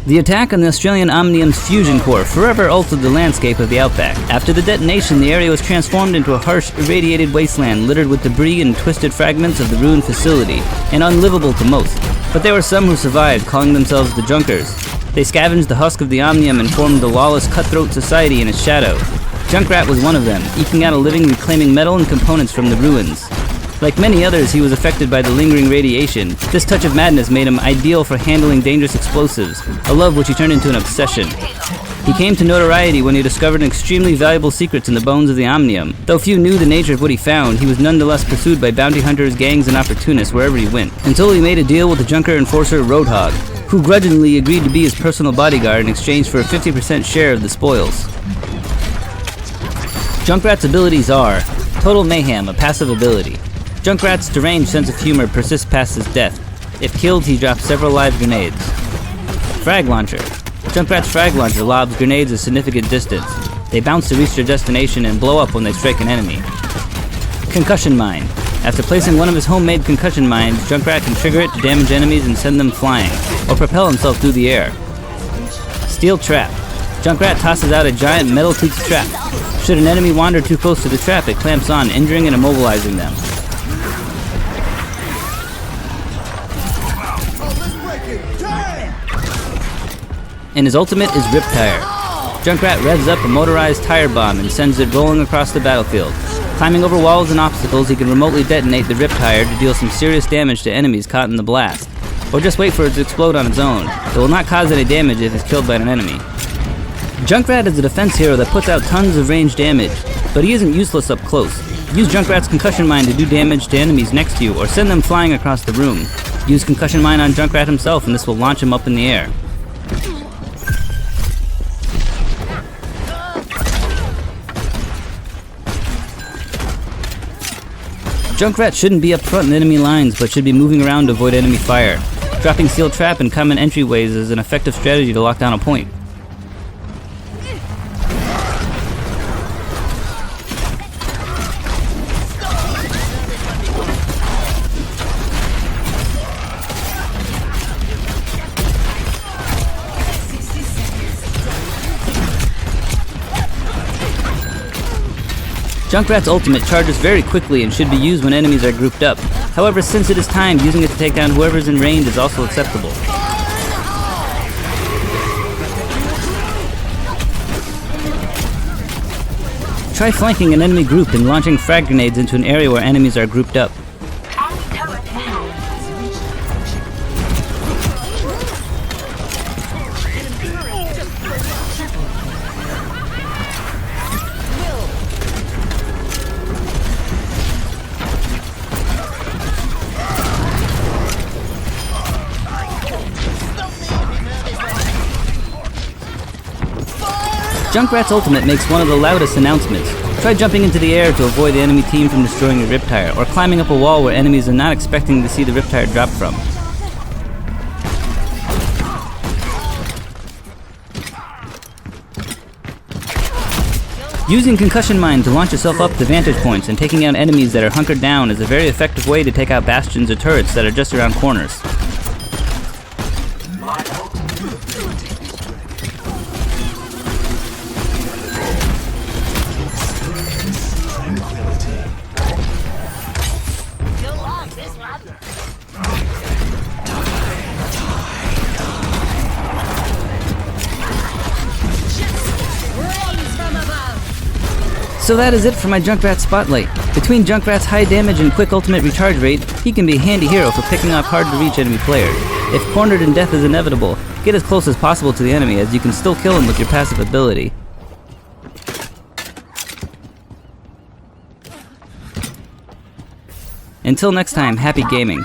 The attack on the Australian Omnium's fusion core forever altered the landscape of the Outback. After the detonation, the area was transformed into a harsh, irradiated wasteland littered with debris and twisted fragments of the ruined facility, and unlivable to most. But there were some who survived, calling themselves the Junkers. They scavenged the husk of the omnium and formed the lawless cutthroat society in its shadow. Junkrat was one of them, eking out a living reclaiming metal and components from the ruins. Like many others, he was affected by the lingering radiation. This touch of madness made him ideal for handling dangerous explosives, a love which he turned into an obsession. He came to notoriety when he discovered extremely valuable secrets in the bones of the omnium. Though few knew the nature of what he found, he was nonetheless pursued by bounty hunters, gangs, and opportunists wherever he went, until he made a deal with the Junker enforcer Roadhog, who grudgingly agreed to be his personal bodyguard in exchange for a 50% share of the spoils. Junkrat's abilities are Total Mayhem, a passive ability. Junkrat's deranged sense of humor persists past his death. If killed, he drops several live grenades. Frag Launcher. Junkrat's frag launcher lobs grenades a significant distance. They bounce to reach their destination and blow up when they strike an enemy. Concussion Mine. After placing one of his homemade concussion mines, Junkrat can trigger it to damage enemies and send them flying, or propel himself through the air. Steel Trap. Junkrat tosses out a giant metal-toothed trap. Should an enemy wander too close to the trap, it clamps on, injuring and immobilizing them. And his ultimate is Rip Tire. Junkrat revs up a motorized tire bomb and sends it rolling across the battlefield. Climbing over walls and obstacles, he can remotely detonate the Rip Tire to deal some serious damage to enemies caught in the blast. Or just wait for it to explode on its own. It will not cause any damage if it's killed by an enemy. Junkrat is a defense hero that puts out tons of range damage, but he isn't useless up close. Use Junkrat's concussion mine to do damage to enemies next to you, or send them flying across the room. Use concussion mine on Junkrat himself and this will launch him up in the air. Junkrat shouldn't be up front in enemy lines, but should be moving around to avoid enemy fire. Dropping Steel Trap in common entryways is an effective strategy to lock down a point. Junkrat's ultimate charges very quickly and should be used when enemies are grouped up. However, since it is timed, using it to take down whoever's in range is also acceptable. Try flanking an enemy group and launching frag grenades into an area where enemies are grouped up. Junkrat's ultimate makes one of the loudest announcements. Try jumping into the air to avoid the enemy team from destroying your Riptire, or climbing up a wall where enemies are not expecting to see the Riptire drop from. Using Concussion Mine to launch yourself up to vantage points and taking out enemies that are hunkered down is a very effective way to take out bastions or turrets that are just around corners. So that is it for my Junkrat spotlight. Between Junkrat's high damage and quick ultimate recharge rate, he can be a handy hero for picking off hard to reach enemy players. If cornered and death is inevitable, get as close as possible to the enemy as you can still kill him with your passive ability. Until next time, happy gaming.